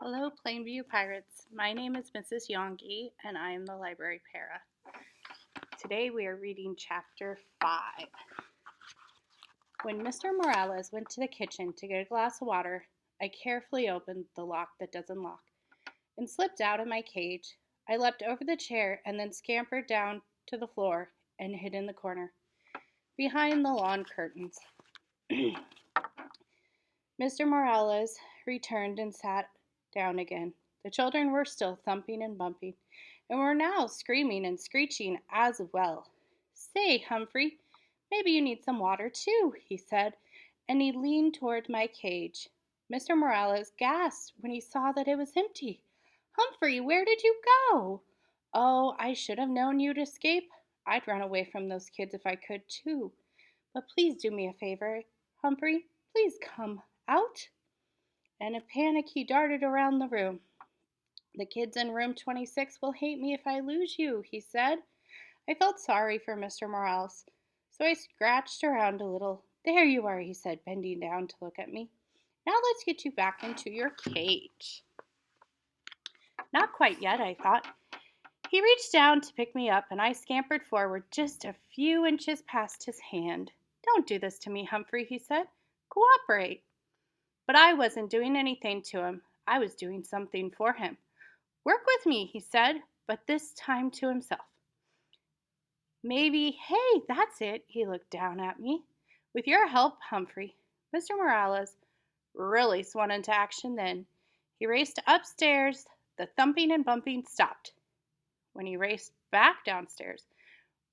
Hello, Plainview Pirates. My name is Mrs. Yongi, and I am the library para. Today we are reading Chapter 5. When Mr. Morales went to the kitchen to get a glass of water, I carefully opened the lock that doesn't lock and slipped out of my cage. I leapt over the chair and then scampered down to the floor and hid in the corner, behind the lawn curtains. Mr. Morales returned and sat down again. The children were still thumping and bumping, and were now screaming and screeching as well. "Say, Humphrey, maybe you need some water too," he said, and he leaned toward my cage. Mr. Morales gasped when he saw that it was empty. "Humphrey, where did you go?" "Oh, I should have known you'd escape. I'd run away from those kids if I could too. But please do me a favor, Humphrey. Please come out." In a panic, he darted around the room. "The kids in room 26 will hate me if I lose you," he said. I felt sorry for Mr. Morales, so I scratched around a little. "There you are," he said, bending down to look at me. "Now let's get you back into your cage." Not quite yet, I thought. He reached down to pick me up, and I scampered forward just a few inches past his hand. "Don't do this to me, Humphrey," he said. "Cooperate." But I wasn't doing anything to him. I was doing something for him. "Work with me," he said, but this time to himself. Hey, that's it." He looked down at me. "With your help, Humphrey." Mr. Morales really swung into action then. He raced upstairs. The thumping and bumping stopped. When he raced back downstairs,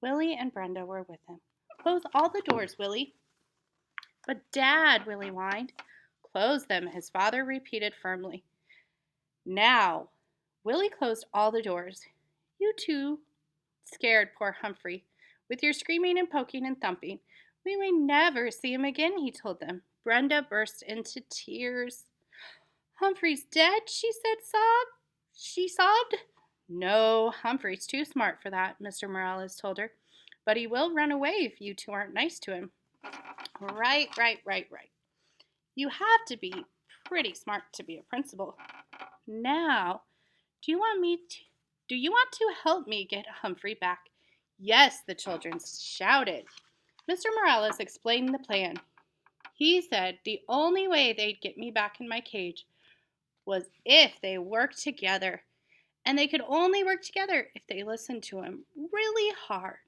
Willie and Brenda were with him. "Close all the doors, Willie." "But, Dad," Willie whined. "Close them," his father repeated firmly. "Now." Willie closed all the doors. "You two scared poor Humphrey with your screaming and poking and thumping. We may never see him again," he told them. Brenda burst into tears. "Humphrey's dead," she sobbed. "No, Humphrey's too smart for that," Mr. Morales told her. "But he will run away if you two aren't nice to him." Right. You have to be pretty smart to be a principal. Now, do you want to help me get Humphrey back?" "Yes," the children shouted. Mr. Morales explained the plan. He said the only way they'd get me back in my cage was if they worked together. And they could only work together if they listened to him really hard.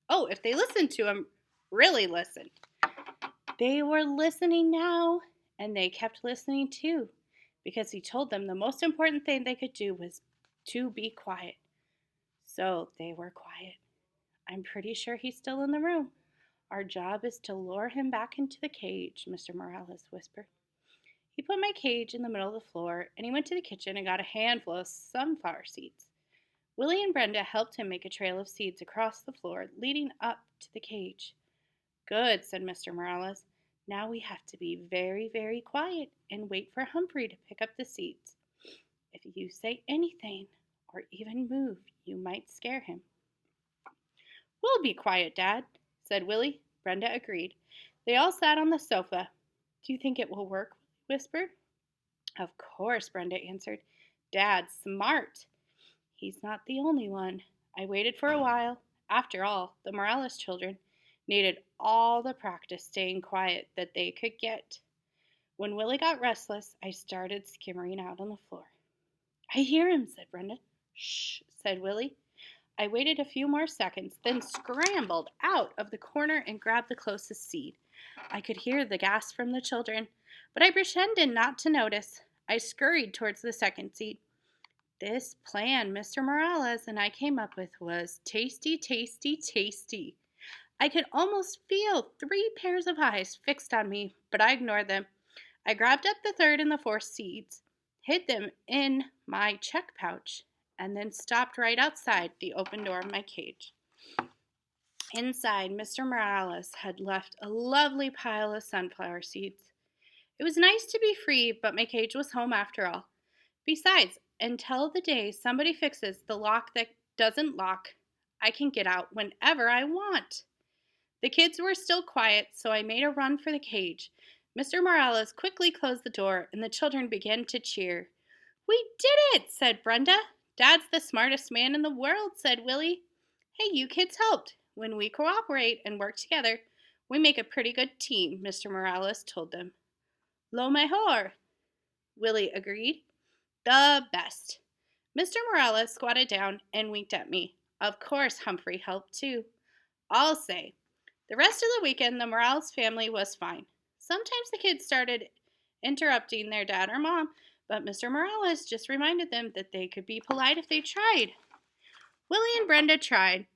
Oh, if they listened to him, really listened. They were listening now, and they kept listening too, because he told them the most important thing they could do was to be quiet. So they were quiet. "I'm pretty sure he's still in the room. Our job is to lure him back into the cage," Mr. Morales whispered. He put my cage in the middle of the floor, and he went to the kitchen and got a handful of sunflower seeds. Willie and Brenda helped him make a trail of seeds across the floor, leading up to the cage. "Good," said Mr. Morales. "Now we have to be very, very quiet and wait for Humphrey to pick up the seeds. If you say anything or even move, you might scare him." "We'll be quiet, Dad," said Willie. Brenda agreed. They all sat on the sofa. "Do you think it will work?" Willie whispered. "Of course," Brenda answered. "Dad's smart." "He's not the only one." I waited for a while. After all, the Morales children needed all the practice staying quiet that they could get. When Willie got restless, I started skimmering out on the floor. "I hear him," said Brenda. "Shh," said Willie. I waited a few more seconds, then scrambled out of the corner and grabbed the closest seed. I could hear the gasp from the children, but I pretended not to notice. I scurried towards the second seed. This plan Mr. Morales and I came up with was tasty, tasty, tasty. I could almost feel 3 pairs of eyes fixed on me, but I ignored them. I grabbed up the third and the fourth seeds, hid them in my check pouch, and then stopped right outside the open door of my cage. Inside, Mr. Morales had left a lovely pile of sunflower seeds. It was nice to be free, but my cage was home after all. Besides, until the day somebody fixes the lock that doesn't lock, I can get out whenever I want. The kids were still quiet, so I made a run for the cage. Mr. Morales quickly closed the door, and the children began to cheer. "We did it!" said Brenda. "Dad's the smartest man in the world," said Willie. "Hey, you kids helped. When we cooperate and work together, we make a pretty good team," Mr. Morales told them. "Lo mejor," Willie agreed. "The best." Mr. Morales squatted down and winked at me. Of course Humphrey helped too. I'll say, the rest of the weekend the Morales family was fine. Sometimes the kids started interrupting their dad or mom, but Mr. Morales just reminded them that they could be polite if they tried. Willie and Brenda tried.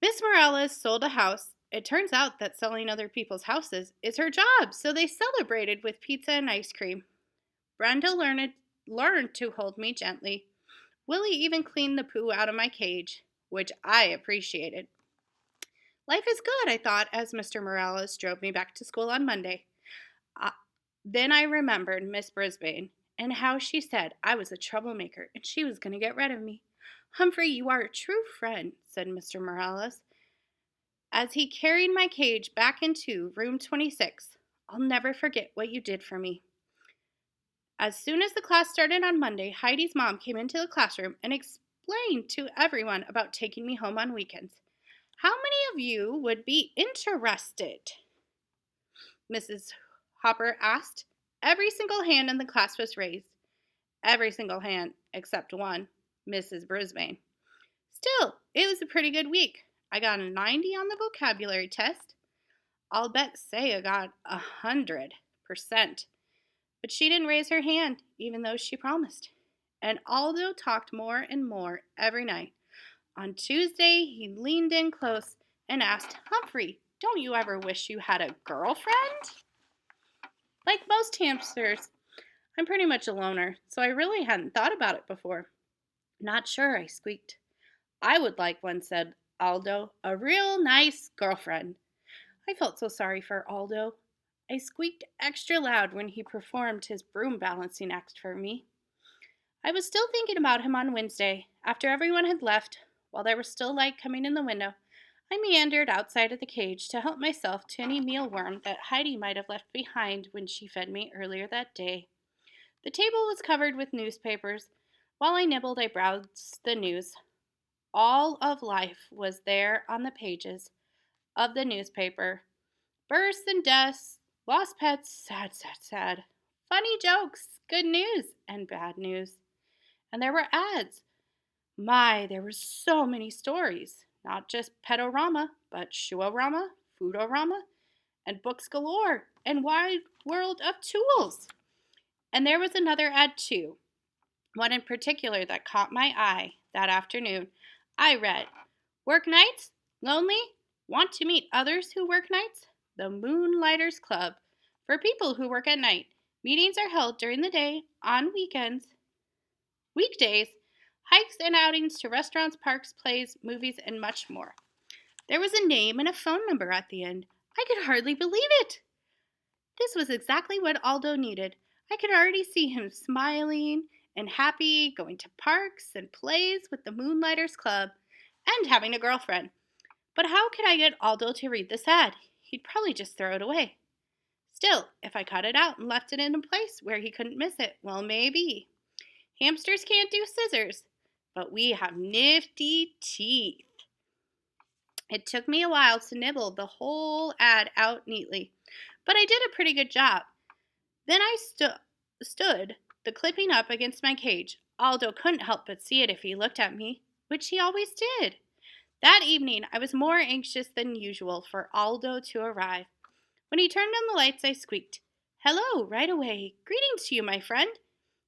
Miss Morales sold a house. It turns out that selling other people's houses is her job, so they celebrated with pizza and ice cream. Brenda learned to hold me gently. Willie even cleaned the poo out of my cage, which I appreciated. Life is good, I thought, as Mr. Morales drove me back to school on Monday. Then I remembered Miss Brisbane and how she said I was a troublemaker and she was going to get rid of me. "Humphrey, you are a true friend," said Mr. Morales, as he carried my cage back into room 26. "I'll never forget what you did for me." As soon as the class started on Monday, Heidi's mom came into the classroom and explained to everyone about taking me home on weekends. "How many of you would be interested?" Mrs. Hopper asked. Every single hand in the class was raised. Every single hand except one, Mrs. Brisbane. Still, it was a pretty good week. I got a 90 on the vocabulary test. I'll bet Saya got 100%. But she didn't raise her hand, even though she promised. And Aldo talked more and more every night. On Tuesday, he leaned in close and asked, "Humphrey, don't you ever wish you had a girlfriend?" Like most hamsters, I'm pretty much a loner, so I really hadn't thought about it before. "Not sure," I squeaked. "I would like one," said Aldo. "A real nice girlfriend." I felt so sorry for Aldo. I squeaked extra loud when he performed his broom balancing act for me. I was still thinking about him on Wednesday. After everyone had left, while there was still light coming in the window, I meandered outside of the cage to help myself to any mealworm that Heidi might have left behind when she fed me earlier that day. The table was covered with newspapers. While I nibbled, I browsed the news. All of life was there on the pages of the newspaper. Births and deaths, lost pets, sad, sad, sad. Funny jokes, good news, and bad news. And there were ads. My, there were so many stories. Not just Petorama, but Shoorama, Foodorama, and books galore, and wide world of tools. And there was another ad too. One in particular that caught my eye that afternoon. I read, "Work nights? Lonely? Want to meet others who work nights? The Moonlighters Club. For people who work at night. Meetings are held during the day, on weekdays, hikes and outings to restaurants, parks, plays, movies, and much more." There was a name and a phone number at the end. I could hardly believe it. This was exactly what Aldo needed. I could already see him smiling and happy, going to parks and plays with the Moonlighters Club, and having a girlfriend. But how could I get Aldo to read this ad? He'd probably just throw it away. Still, if I cut it out and left it in a place where he couldn't miss it, well, maybe. Hamsters can't do scissors, but we have nifty teeth. It took me a while to nibble the whole ad out neatly, but I did a pretty good job. Then I stood the clipping up against my cage. Aldo couldn't help but see it if he looked at me, which he always did. That evening, I was more anxious than usual for Aldo to arrive. When he turned on the lights, I squeaked, "Hello," right away. "Greetings to you, my friend,"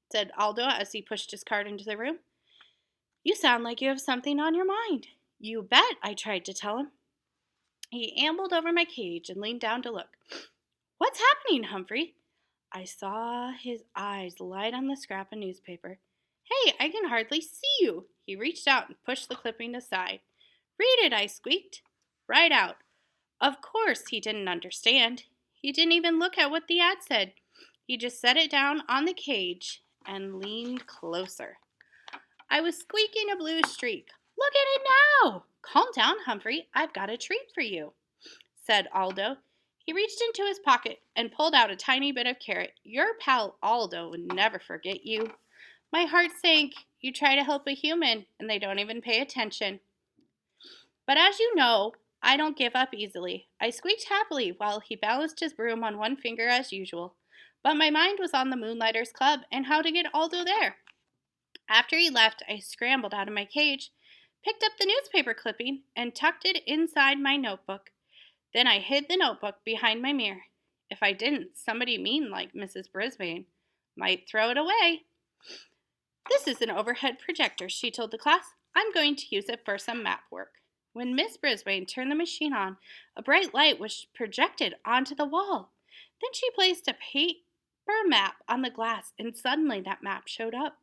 said Aldo as he pushed his cart into the room. "You sound like you have something on your mind." "You bet," I tried to tell him. He ambled over my cage and leaned down to look. "What's happening, Humphrey?" I saw his eyes light on the scrap of newspaper. "Hey, I can hardly see you." He reached out and pushed the clipping aside. "Read it," I squeaked. Right out. Of course he didn't understand. He didn't even look at what the ad said. He just set it down on the cage and leaned closer. I was squeaking a blue streak. "Look at it now!" "Calm down, Humphrey. I've got a treat for you," said Aldo. He reached into his pocket and pulled out a tiny bit of carrot. Your pal Aldo would never forget you. My heart sank. You try to help a human, and they don't even pay attention. But as you know, I don't give up easily. I squeaked happily while he balanced his broom on one finger as usual. But my mind was on the Moonlighters Club and how to get Aldo there. After he left, I scrambled out of my cage, picked up the newspaper clipping, and tucked it inside my notebook. Then I hid the notebook behind my mirror. If I didn't, somebody mean like Mrs. Brisbane might throw it away. This is an overhead projector, she told the class. I'm going to use it for some map work. When Miss Brisbane turned the machine on, a bright light was projected onto the wall. Then she placed a paper map on the glass, and suddenly that map showed up.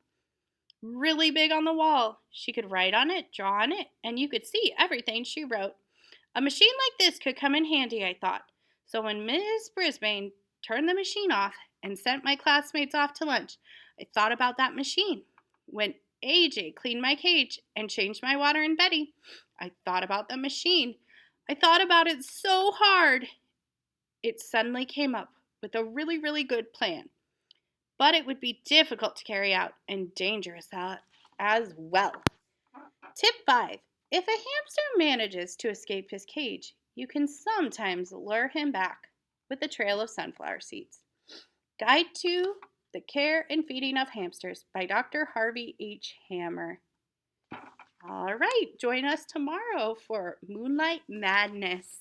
Really big on the wall. She could write on it, draw on it, and you could see everything she wrote. A machine like this could come in handy, I thought. So when Miss Brisbane turned the machine off and sent my classmates off to lunch, I thought about that machine. When AJ cleaned my cage and changed my water in Betty, I thought about the machine. I thought about it so hard. It suddenly came up with a really, really good plan. But it would be difficult to carry out and dangerous as well. Tip 5. If a hamster manages to escape his cage, you can sometimes lure him back with a trail of sunflower seeds. Guide to the Care and Feeding of Hamsters by Dr. Harvey H. Hammer. All right, join us tomorrow for Moonlight Madness.